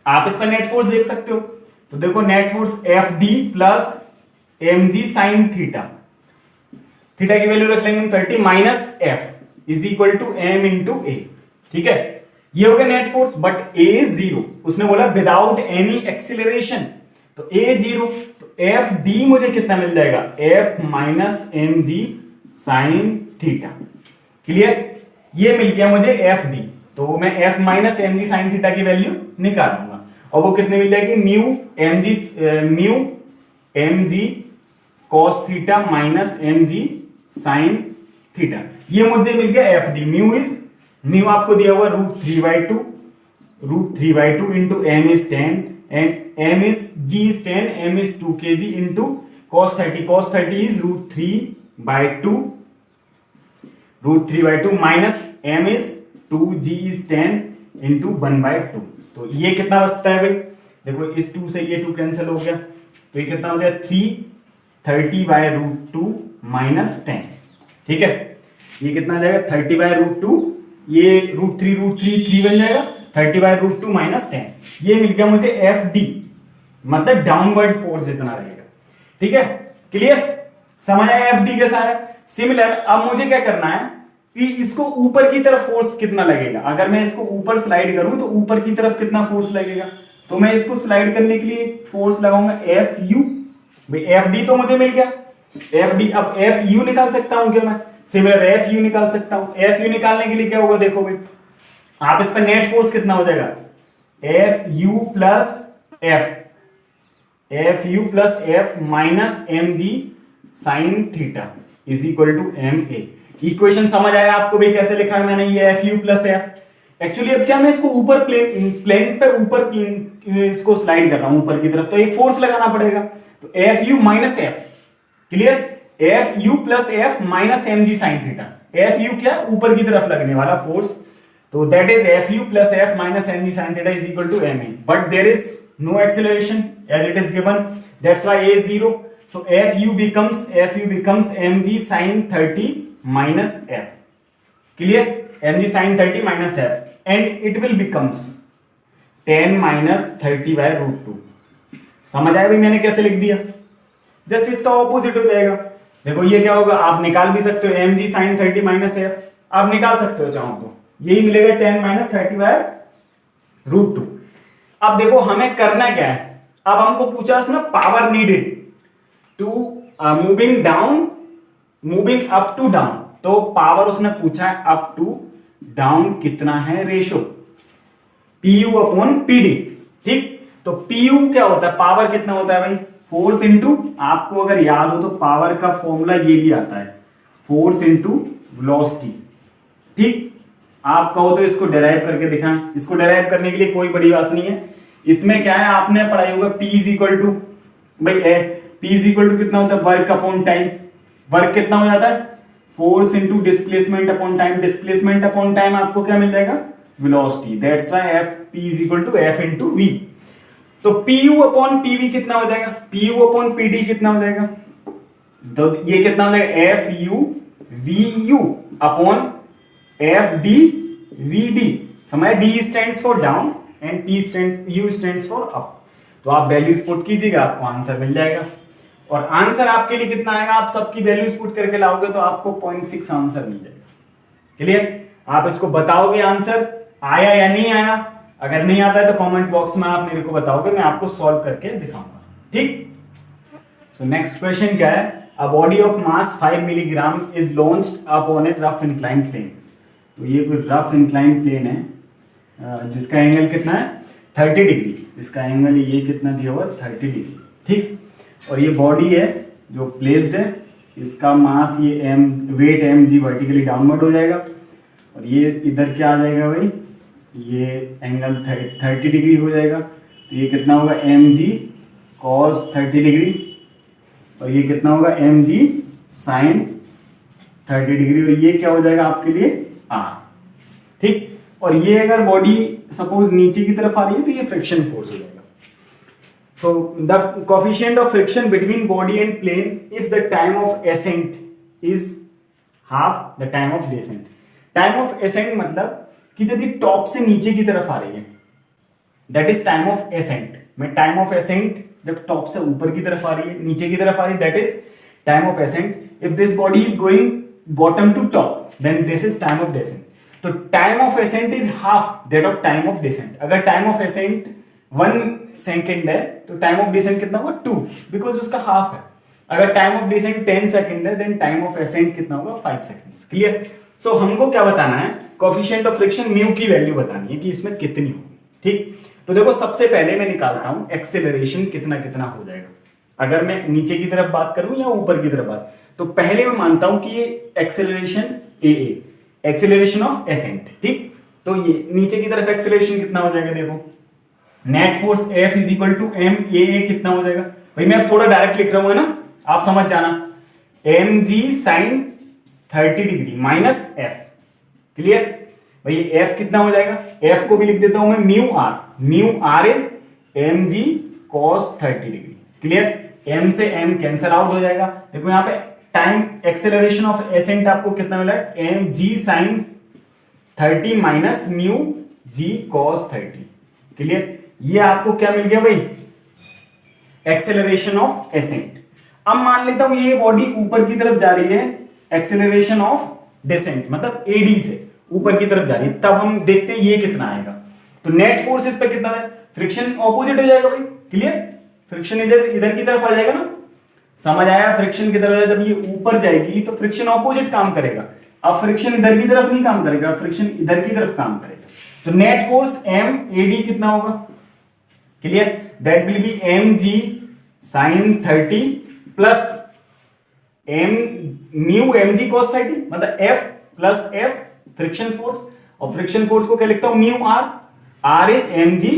Speaker 1: आप इस पर नेट फोर्स देख सकते हो। तो देखो net force F D plus M G sine theta, theta की वैल्यू रख लेंगे 30 minus F is equal to M into A. ठीक है, ये हो गया net force, but A is zero, उसने बोला विदाउट एनी एक्सिलरेशन, तो ए जीरो, तो एफ डी मुझे कितना मिल जाएगा, F minus M G sine theta. Clear, ये मिल गया मुझे एफ डी, तो मैं F minus M G sine theta की वैल्यू निकालूंगा, और वो कितने मिल जाएगी, mu M G cos theta minus M G sine theta, ये मुझे मिल गया एफ डी। म्यू आपको दिया हुआ √3/2 into M is 10 and M is G is 10, M is 2 kg into cos 30 is √3/2 minus M is 2g is 10 into 1/2। तो ये कितना बचता है भाई, देखो इस 2 से ये 2 कैंसिल हो गया, तो ये कितना हो जाए 330/√2 माइनस 10। ठीक है, ये कितना आ जाएगा 30/√2, ये √3 बन जाएगा, 30/√2 माइनस 10, ये मिल गया मुझे एफ डी, मतलब डाउनवर्ड फोर्स जितना रहेगा। ठीक है, क्लियर, समझ आया एफ डी कैसा है। सिमिलर अब मुझे क्या करना है कि इसको ऊपर की तरफ फोर्स कितना लगेगा, अगर मैं इसको ऊपर स्लाइड करूं तो ऊपर की तरफ कितना फोर्स लगेगा, तो मैं इसको स्लाइड करने के लिए फोर्स लगाऊंगा एफ यू। भाई एफ डी तो मुझे मिल गया, एफ डी, अब एफ यू निकाल सकता हूं क्या मैं, सिमिलर एफ यू निकाल सकता हूं। एफ यू निकालने के लिए क्या होगा, देखो भाई आप इस पर नेट फोर्स कितना हो जाएगा, F U plus F minus M G sine theta is equal to M A. Equation समझ आया आपको भाई कैसे लिखा है मैंने, ये F U plus F. Actually अब क्या मैं इसको ऊपर प्लेन पे ऊपर इसको स्लाइड कर रहा हूं ऊपर की तरफ, तो एक फोर्स लगाना पड़ेगा, तो F U minus F, clear, F U plus F minus M G sine theta, F U क्या ऊपर की तरफ लगने वाला फोर्स, तो that is F U plus F minus M G sine theta is equal to M A, but there is no acceleration as it is given, that's why A is 0, so fu becomes mg sin 30 minus f, clear, mg sin 30 minus f, and it will becomes 10 minus 30/√2। समझ आया भाई मैंने कैसे लिख दिया, just इसका opposite हो जाएगा। देखो ये क्या होगा, आप निकाल भी सकते हो mg sin 30 minus f, आप निकाल सकते हो चाहो तो, यही मिलेगा 10 minus 30/√2। अब देखो हमें करना क्या है, अब हमको पूछा उसने power needed to moving up to down, तो पावर उसने पूछा है अप टू डाउन कितना है रेशो, पीयू अपॉन पीडी। ठीक, तो पीयू क्या होता है, पावर कितना होता है भाई, फोर्स इंटू, आपको अगर याद हो तो पावर का फॉर्मूला ये भी आता है, फोर्स इंटू वेलोसिटी। ठीक, आप कहो तो इसको डेराइव करके दिखाएं, इसको डेराइव करने के लिए कोई बड़ी बात नहीं है, इसमें क्या है आपने पढ़ाई होगा P इज इक्वल टू, भाई P इज इक्वल टू कितना होता है, वर्क अपॉन टाइम, वर्क कितना हो जाता है, force into displacement upon time, displacement upon time आपको क्या मिल जाएगा, velocity, that's why F P is equal to F into V. तो PU अपॉन PV कितना हो जाएगा, PU अपॉन PD कितना हो जाएगा, तो ये कितना हो जाएगा, FU VU upon FD VD। समझ, D stands for down and U stands for up. तो आप वैल्यूज पुट कीजिएगा, आपको आंसर मिल जाएगा, और आंसर आपके लिए कितना आएगा, आप सबकी वैल्यूज पुट करके लाओगे तो आपको 0.6 आंसर मिल जाएगा। क्लियर, आप इसको बताओगे आंसर आया या नहीं आया, अगर नहीं आता है तो कमेंट बॉक्स में आप मेरे को बताओगे, मैं आपको सॉल्व करके दिखाऊंगा। ठीक, सो नेक्स्ट क्वेश्चन क्या है, a body of mass 5 milligram is launched upon a rough incline plane. तो ये कोई रफ इंक्लाइन प्लेन है जिसका एंगल कितना है 30 डिग्री, इसका एंगल ये कितना दिया हुआ 30 डिग्री, ठीक। और ये बॉडी है जो प्लेस्ड है, इसका मास ये M weight M G vertically downward हो जाएगा, और ये इधर क्या आ जाएगा भाई, ये एंगल 30 डिग्री हो जाएगा, तो ये कितना होगा एम जी कॉस 30 डिग्री, और ये कितना होगा एम जी साइन 30 डिग्री, और ये क्या हो जाएगा आपके लिए आर, ठीक। और ये अगर बॉडी सपोज नीचे की तरफ आ रही है तो ये फ्रिक्शन फोर्स हो जाएगा। So the coefficient of friction between body and plane if the time of ascent is half the time of descent. Time of ascent मतलब कि जब ये टॉप से नीचे की तरफ आ रही है, that is time of ascent. मैं time of ascent जब टॉप से ऊपर की तरफ आ रही है, नीचे की तरफ आ रही है, that is time of ascent. If this body is going bottom to top, then this is time of descent. तो time of ascent is half that of time of descent. अगर time of ascent 1 सेकेंड है तो time of descent कितना होगा 2, because उसका half है। अगर time of decent 10 second है देन टाइम ऑफ एसेंट कितना होगा 5 सेकेंड्स। क्लियर। सो हमको क्या बताना है, कोएफिशिएंट ऑफ फ्रिक्शन म्यू की वैल्यू बतानी है कि इसमें कितनी होगी, ठीक। तो देखो सबसे पहले मैं निकालता हूं एक्सेलरेशन कितना कितना हो जाएगा। अगर मैं नीचे की तरफ बात करूं या ऊपर की तरफ बात, तो पहले मैं मानता हूं कि ये acceleration A acceleration of accent, ठीक। तो ये नीचे की तरफ एक्सेलरेशन कितना हो जाएगा, देखो net force F is equal to M A कितना हो जाएगा भाई, मैं अब थोड़ा डायरेक्ट लिख रहा हूं ना, आप समझ जाना, M G sine 30 degree minus F. Clear भाई, एफ कितना हो जाएगा, एफ को भी लिख देता हूं मैं mu R is M G cos 30 degree. Clear, M से एम कैंसल आउट हो जाएगा। देखो यहां पे टाइम एक्सेलरेशन ऑफ एसेंट आपको कितना मिला है, M G sine 30 minus mu G cos 30। Clear, ये आपको क्या मिल गया भाई, एक्सेलरेशन ऑफ एसेंट। अब मान लेता हूं ये बॉडी ऊपर की तरफ जा रही है, एक्सेलरेशन ऑफ डिसेंट मतलब एडी से ऊपर की तरफ जा रही है, तब हम देखते हैं ये कितना आएगा। तो नेट फोर्स इस पे कितना है, फ्रिक्शन ऑपोजिट हो जाएगा भाई। क्लियर, फ्रिक्शन इधर की तरफ आ जाएगा ना, समझ आया, फ्रिक्शन की तरफ जब ये ऊपर जाएगी तो फ्रिक्शन ऑपोजिट काम करेगा। अब फ्रिक्शन इधर की तरफ नहीं काम करेगा, फ्रिक्शन इधर की तरफ काम करेगा। तो नेट फोर्स एम एडी कितना होगा, clear, that will be M G sine 30 plus M mu M G cos 30 मतलब F plus F friction force, और फ्रिक्शन फोर्स को क्या लिखता हूं mu R is M G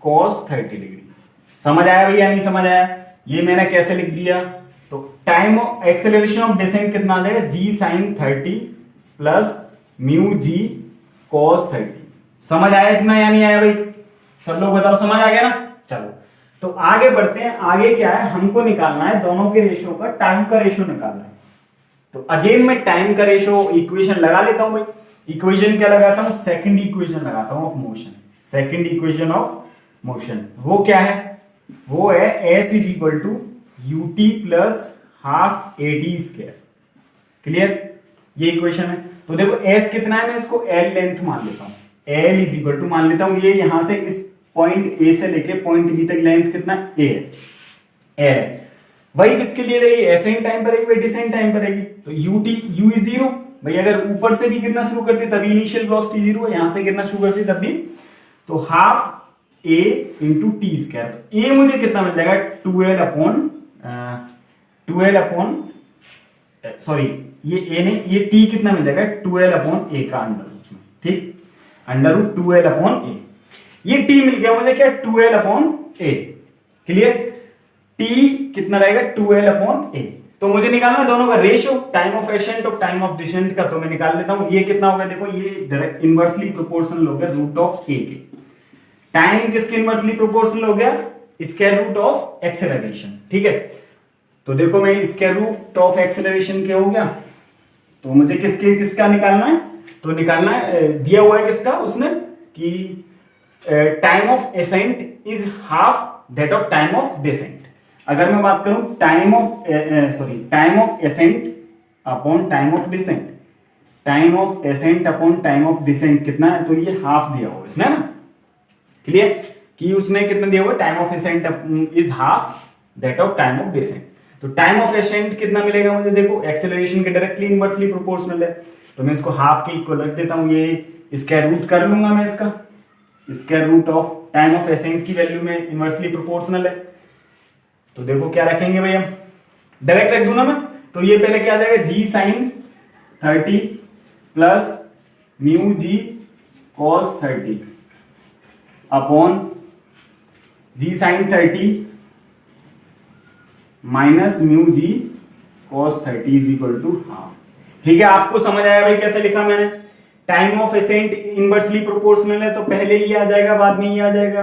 Speaker 1: cos 30 degree. समझ आया भैया, नहीं समझ आया, ये मैंने कैसे लिख दिया। तो टाइम एक्सेलरेशन ऑफ डिसेंट कितना आ जाएगा, G sine 30 plus mu G cos 30। समझ आया इतना या नहीं आया भाई, सब लोग बताओ, समझ आ गया ना। चलो तो आगे बढ़ते हैं। आगे क्या है, हमको निकालना है दोनों के रेशो का, टाइम का रेशो निकालना है। तो अगेन मैं टाइम का रेशो इक्वेशन लगा लेता हूं भाई। इक्वेशन क्या लगाता हूं, सेकंड इक्वेशन लगाता हूं of motion. Second equation of motion वो क्या है, वो है S is equal to U T plus half A T square. Clear, ये इक्वेशन है। तो देखो एस कितना है, मैं इसको एल लेंथ मान लेता हूं, एल इज इक्वल टू मान लेता हूं ये यहां से इस पॉइंट ए से लेके पॉइंट बी तक लेंथ कितना ए है, एल है। वही किसके लिए रहेगी, एसेंट टाइम पर रहेगी, डिसेंट टाइम पर रहेगी। तो यू टी यू इज 0 भाई, अगर ऊपर से भी गिरना शुरू करती तभी इनिशियल वेलोसिटी 0, यहां से गिरना शुरू करती तब भी। तो हाफ ए इंटू टी स्क्वायर, तो ए मुझे कितना मिल जाएगा 12 अपॉन सॉरी ये ए नहीं, ये टी कितना मिल जाएगा 12 अपॉन ए का अंडर रूट में, ठीक, अंडर रूट 12 अपॉन ए। ये टी मिल गया मुझे क्या 12 अपॉन ए। क्लियर, टी कितना रहेगा 12 अपॉन ए। तो मुझे निकालना दोनों का रेशियो, टाइम ऑफ एसेंट और टाइम ऑफ डिसेंट का। तो मैं निकाल लेता हूं, ये कितना होगा, देखो ये डायरेक्ट इनवर्सली प्रोपोर्शनल हो गया रूट ऑफ ए के। टाइम किसके इनवर्सली प्रोपोर्शनल हो गया, स्क्वायर रूट ऑफ एक्सेलरेशन। ठीक है, तो देखो मैं स्क्वायर रूट ऑफ एक्सेलरेशन क्या हो गया, तो मुझे किसका निकालना है, तो निकालना है दिया हुआ है किसका उसने कि time of ascent is half that of time of descent. अगर मैं बात करूं time of ascent upon time of descent, time of ascent upon time of descent कितना है, तो ये हाफ दिया हुआ इसने ना। क्लियर कि उसने कितना दिया हुआ, time of ascent is half that of time of descent. तो टाइम ऑफ एसेंट कितना मिलेगा मुझे, देखो एक्सेलरेशन के डायरेक्टली इनवर्सली प्रोपोर्शनल है, तो मैं इसको हाफ के इक्वल रख देता हूं, ये स्क्वायर रूट कर लूंगा मैं इसका, square root of time of ascent की वैल्यू में इनवर्सली प्रोपोर्शनल है। तो देखो क्या रखेंगे भाई, हम डायरेक्ट रख दूं ना मैं, तो ये पहले क्या आ जाएगा, G sine 30 plus mu G cos 30 upon G sine 30 minus mu G cos 30 is equal to half. ठीक है, आपको समझ आया भाई कैसे लिखा मैंने? Time of ascent inversely proportional है तो पहले ये आ जाएगा, बाद में ये आ जाएगा।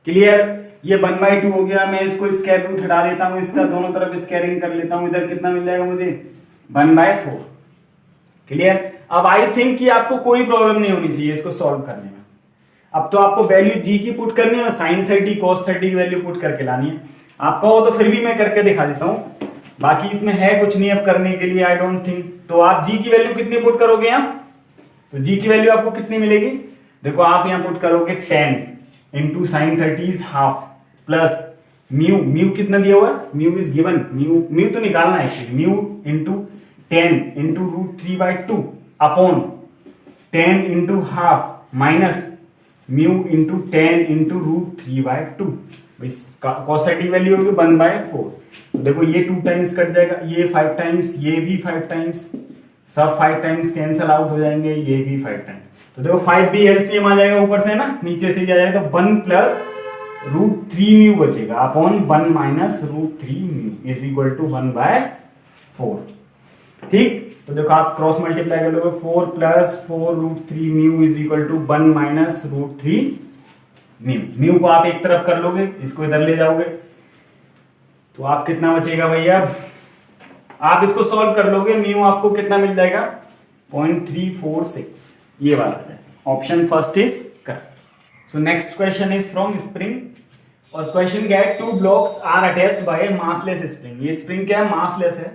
Speaker 1: क्लियर? ये 1/2 हो गया, मैं इसको स्क्वायर रूट हटा देता हूं, इसका दोनों तरफ स्क्वायरिंग कर लेता हूं, इधर कितना मिल जाएगा मुझे 1/4। क्लियर? अब आई थिंक कि आपको कोई प्रॉब्लम नहीं होनी चाहिए इसको सॉल्व करने में। अब तो आपको वैल्यू जी की पुट करनी है और साइन 30 कॉस 30 की वैल्यू पुट करके लानी है। आपका हो तो फिर भी मैं करके दिखा देता हूं, बाकी इसमें है कुछ नहीं अब करने के लिए, आई डोंट थिंक। तो आप जी की वैल्यू कितनी पुट करोगे यहाँ? तो जी की वैल्यू आपको कितनी मिलेगी? देखो आप यहां पुट करोगे 10 into sign 30 half plus mu कितना दिया हुआ है, म्यू इज गिवन, म्यू तो निकालना है actually, mu into 10 into √3/2 upon 10 into half minus mu into 10 into √3/2। Cos 30 value होगी 1/4। तो देखो ये 2 टाइम्स कट जाएगा, ये 5 टाइम्स, ये भी 5 टाइम्स, सब 5 टाइम्स कैंसल आउट हो जाएंगे, ये भी 5 टाइम्स। तो देखो 5 भी एलसीएम आ जाएगा ऊपर से ना, नीचे से भी आ जाएगा, तो 1 प्लस √3 म्यू बचेगा upon 1 minus √3 mu is equal to 1/4। ठीक, तो देखो आप क्रॉस मल्टीप्लाई कर लोगे, 4 plus 4 √3 mu is equal to 1 minus √3 mu को आप एक तरफ कर लोगे, इसको इधर ले जाओगे, तो आप कितना बचेगा भैया, आप इसको सॉल्व कर लोगे, म्यू आपको कितना मिल जाएगा 0.346, ये वाला है option first is correct. So next question is from spring, और क्वेश्चन क्या है, 2 blocks are attached by massless spring. ये स्प्रिंग क्या है, मासलेस है।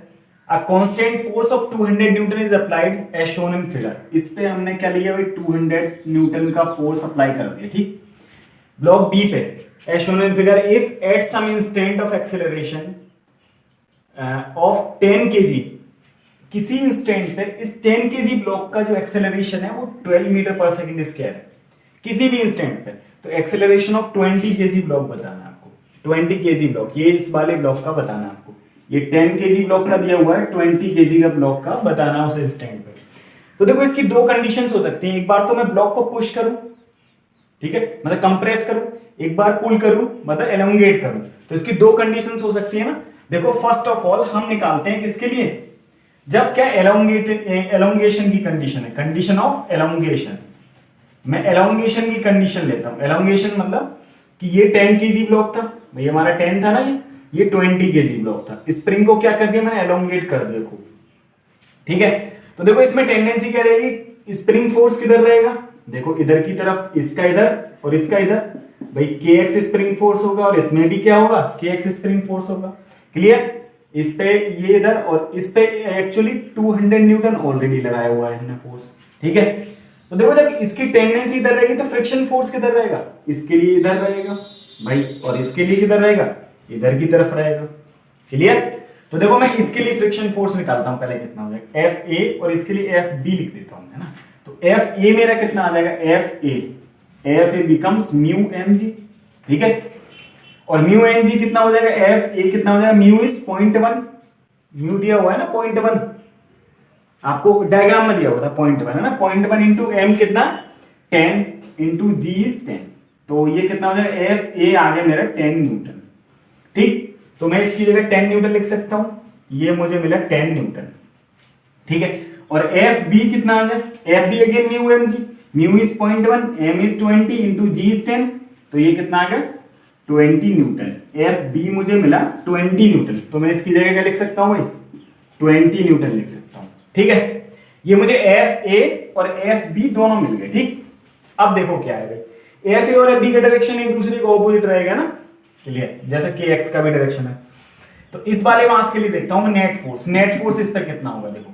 Speaker 1: A constant force of 200 newton is applied as shown in figure. इस पे हमने क्या लिया भाई, 200 न्यूटन का फोर्स अप्लाई कर दिया। ठीक, ब्लॉक बी पे as shown in figure, if at some instant of acceleration of 10 kg, किसी इंस्टेंट पे इस 10 kg ब्लॉक का जो एक्सेलरेशन है वो 12 मीटर पर सेकंड स्क्वायर है, किसी भी इंस्टेंट पे। तो एक्सेलरेशन ऑफ 20 kg ब्लॉक बताना है आपको, 20 kg ब्लॉक, ये इस वाले ब्लॉक का बताना है आपको। ये 10 kg ब्लॉक का दिया हुआ है, 20 kg का ब्लॉक का बताना है उस इंस्टेंट पे। तो देखो इसकी 2 कंडीशंस हो सकती हैं, एक बार तो मैं ब्लॉक को पुश करूं, ठीक है, मतलब कंप्रेस करूं, एक बार पुल करूं मतलब एलोंगेट करूं। तो इसकी 2 कंडीशंस हो सकती है ना। देखो फर्स्ट ऑफ ऑल हम निकालते हैं किसके लिए, जब क्या एलोंगेशन की कंडीशन है, कंडीशन ऑफ एलोंगेशन। मैं एलोंगेशन की कंडीशन लेता हूं, एलोंगेशन मतलब कि ये 10 kg ब्लॉक था भाई, हमारा 10 था ना, ये 20 kg ब्लॉक था। स्प्रिंग को क्या कर दिया मैंने, एलोंगेट कर दिया खूब। ठीक है, तो देखो इसमें टेंडेंसी क्या रहेगी, स्प्रिंग फोर्स किधर रहेगा, देखो इधर की तरफ, इसका इधर और इसका इधर, भाई kx स्प्रिंग फोर्स होगा और इसमें भी क्या होगा, kx स्प्रिंग फोर्स होगा। क्लियर? इस पे ये इधर और इस पे एक्चुअली 200 न्यूटन ऑलरेडी लगाया हुआ है हमने फोर्स। ठीक है, तो देखो जब इसकी टेंडेंसी इधर रहेगी तो फ्रिक्शन फोर्स किधर रहेगा, इसके लिए इधर रहेगा भाई, और इसके लिए किधर रहेगा, इधर की तरफ रहेगा। क्लियर? तो देखो मैं इसके लिए फ्रिक्शन फोर्स निकालता हूं, पहले कितना हो जाएगा एफ ए, और इसके लिए एफ बी लिख देता हूं, है ना। तो एफ ए मेरा कितना आ जाएगा, F A becomes mu M G. ठीक है, और म्यू एन जी कितना हो जाएगा, एफ ए कितना हो जाएगा, म्यू इज 0.1, म्यू दिया हुआ है ना 0.1, आपको डायग्राम में दिया हुआ था 0.1 है ना, 0.1 इंटू एम कितना 10 इंटू जी इज 10, तो ये कितना हो जाएगा, एफ ए आ गया मेरा 10 न्यूटन। ठीक, तो मैं इसकी जगह 10 न्यूटन लिख सकता हूं, ये मुझे मिला 10 न्यूटन। ठीक है, और एफ बी कितना आ गया, F B again mu M G, mu is 0.1, M is 20 into G is 10, तो ये कितना आ गया 20 न्यूटन। एफ बी मुझे मिला 20 न्यूटन, तो मैं इसकी जगह क्या लिख सकता हूं भाई, 20 न्यूटन लिख सकता हूं। ठीक है, ये मुझे एफ ए और एफ बी दोनों मिल गए। ठीक, अब देखो क्या है भाई, एफ ए और एफ बी का डायरेक्शन एक दूसरे को ऑपोजिट रहेगा ना। क्लियर? जैसे के एक्स का भी डायरेक्शन है। तो इस वाले मास के लिए देखता हूं मैं नेट फोर्स, नेट फोर्स इस पर कितना होगा, देखो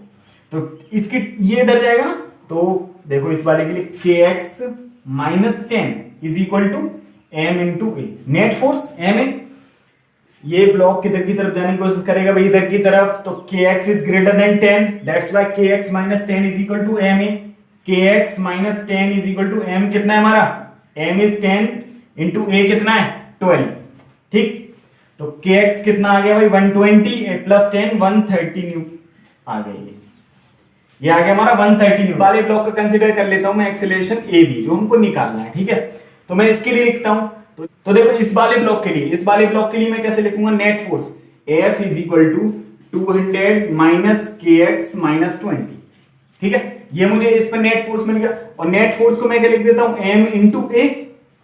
Speaker 1: तो इसकी ये इधर जाएगा ना, तो देखो इस वाले के लिए K X minus 10 is equal to M into A, net force M A, ये ब्लॉक किधर की तरफ जाने की कोशिश करेगा भाई, इधर की तरफ, तो K X is greater than 10, that's why K X minus 10 is equal to M A, K X minus 10 is equal to M कितना है हमारा m इज 10 इंटू a कितना है 12, ठीक। तो kx कितना आ गया भाई 120 प्लस 10 130 न्यू आ गया, ये आ गया हमारा 130 न्यू। वाले ब्लॉक का कंसीडर कर लेता हूं मैं एक्सेलरेशन ए बी जो हमको निकालना है, ठीक है। तो मैं इसके लिए लिखता हूं, तो देखो इस वाले ब्लॉक के लिए मैं कैसे लिखूंगा, net force F is equal to 200 minus K X minus 20, ठीक है। ये मुझे इस पर नेट फोर्स मिल गया, और नेट फोर्स को मैं क्या लिख देता हूं m इंटू ए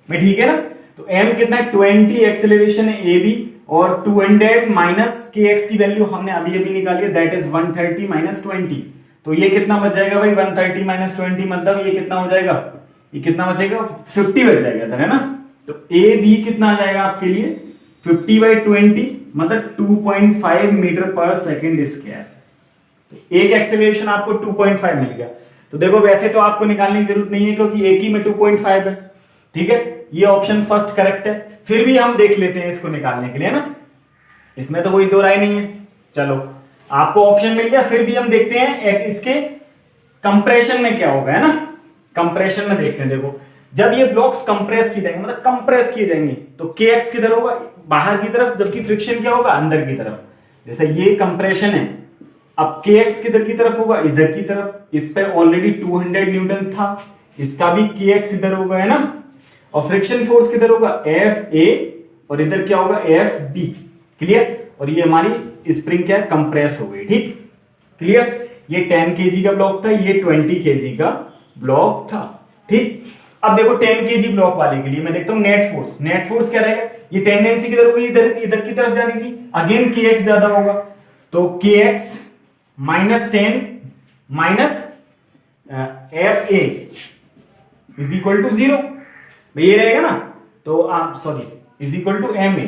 Speaker 1: में, ठीक है ना। तो m कितना है 20 एक्सेलरेशन है ए बी, और 200 माइनस के एक्स की वैल्यू हमने अभी अभी निकाली है, दैट इज 130 माइनस 20। तो ये कितना बच जाएगा भाई 130 माइनस 20, मतलब ये कितना हो जाएगा, ये कितना बचेगा 50 बच जाएगा इधर, है ना। तो ए बी कितना आ जाएगा आपके लिए 50/20, मतलब 2.5 मीटर पर सेकेंड स्क्वायर। तो एक एक्सेलरेशन आपको 2.5 मिल गया। तो देखो वैसे तो आपको निकालने की जरूरत नहीं है क्योंकि एक ही में 2.5 है, ठीक है। ये ऑप्शन फर्स्ट करेक्ट है, फिर भी हम देख लेते हैं इसको निकालने के लिए ना, इसमें तो कोई दो राय नहीं है। चलो आपको ऑप्शन मिल गया, फिर भी हम देखते हैं इसके कंप्रेशन में क्या होगा, है ना। कंप्रेशन में देखते हैं, देखो जब ये ब्लॉक्स कंप्रेस किए जाएंगे, मतलब कंप्रेस किए जाएंगे, तो के एक्स किधर होगा बाहर की तरफ, जबकि फ्रिक्शन क्या होगा अंदर की तरफ। जैसे ये कंप्रेशन है, अब के एक्स किधर की तरफ होगा इधर की तरफ, इस पे ऑलरेडी 200 न्यूटन था, इसका भी के एक्स इधर होगा, है ना। और फ्रिक्शन फोर्स किधर होगा एफ ए, और इधर क्या होगा एफ बी, क्लियर। और ये हमारी स्प्रिंग क्या है कंप्रेस हो गई, ठीक क्लियर। ये 10 केजी का ब्लॉक था, ये 20 केजी का ब्लॉक था, ठीक। अब देखो 10 केजी ब्लॉक वाले के लिए मैं देखता हूं नेट फोर्स क्या रहेगा, ये टेंडेंसी किधर होगी इधर की तरफ जाने की, अगेन के एक्स ज्यादा होगा, तो K X minus 10 minus F A is equal to 0, ये रहेगा ना। तो आप sorry is equal to M A,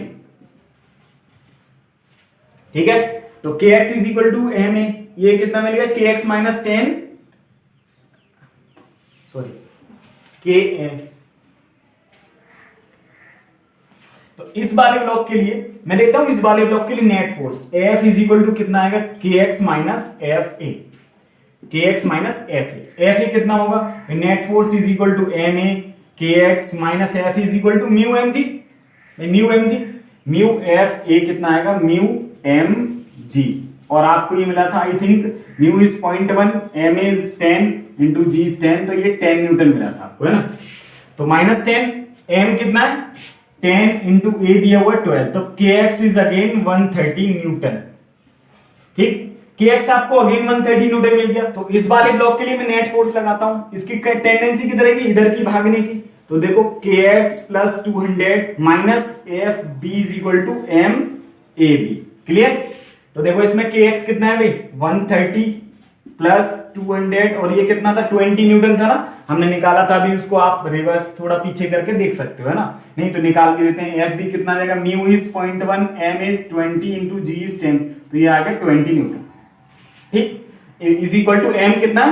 Speaker 1: ठीक है। तो K X is equal to M A, ये कितना मिलेगा के एक्स माइनस 10 सॉरी के, तो इस वाले ब्लॉक के लिए मैं देखता हूं, इस वाले ब्लॉक के लिए net force F is equal to कितना आएगा के X minus F A, K X minus F A कितना होगा net force is equal to M A K X minus F is equal to mu M G, mu F A कितना आएगा mu M जी, और आपको ये मिला था I think mu is 0.1, M is 10 into G is 10, तो ये 10 Newton मिला था आपको, है ना। तो माइनस 10, एम कितना है 10 इंटू ए दिया हुआ 12, तो K X is again 130 Newton, ठीक। के एक्स आपको अगेन 130 न्यूटन मिल गया। तो इस वाले ब्लॉक के लिए मैं नेट फोर्स लगाता हूं, इसकी टेंडेंसी किधर रहेगी इधर की भागने की, तो देखो K X plus 200 minus F B is equal to M A B, clear. तो देखो इसमें के एक्स कितना है भाई 130 प्लस 200, और ये कितना था 20 न्यूटन था ना, हमने निकाला था अभी, उसको आप रिवर्स थोड़ा पीछे करके देख सकते हो, है ना। नहीं तो निकाल के देते हैं, एफ बी कितना जाएगा mu is 0.1, M is 20 into G is 10, तो ये आ गया 20 न्यूटन, ठीक। इज इक्वल टू एम कितना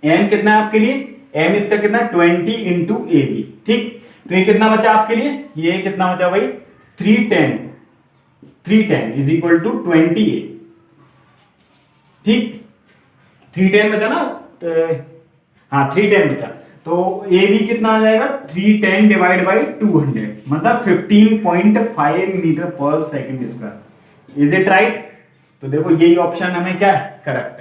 Speaker 1: है आपके लिए, एम इसका कितना 20 इंटू ए बी, ठीक। तो ये कितना बचा आपके लिए, ये कितना बचा भाई 310 इज इक्वल टू 28, ठीक। 310 बचा ना, तो हाँ 310 बचा, तो ए बी कितना आ जाएगा 310 डिवाइड बाई 200, मतलब 15.5 मीटर पर second square. Is it right. तो देखो यही ऑप्शन हमें क्या है करेक्ट है।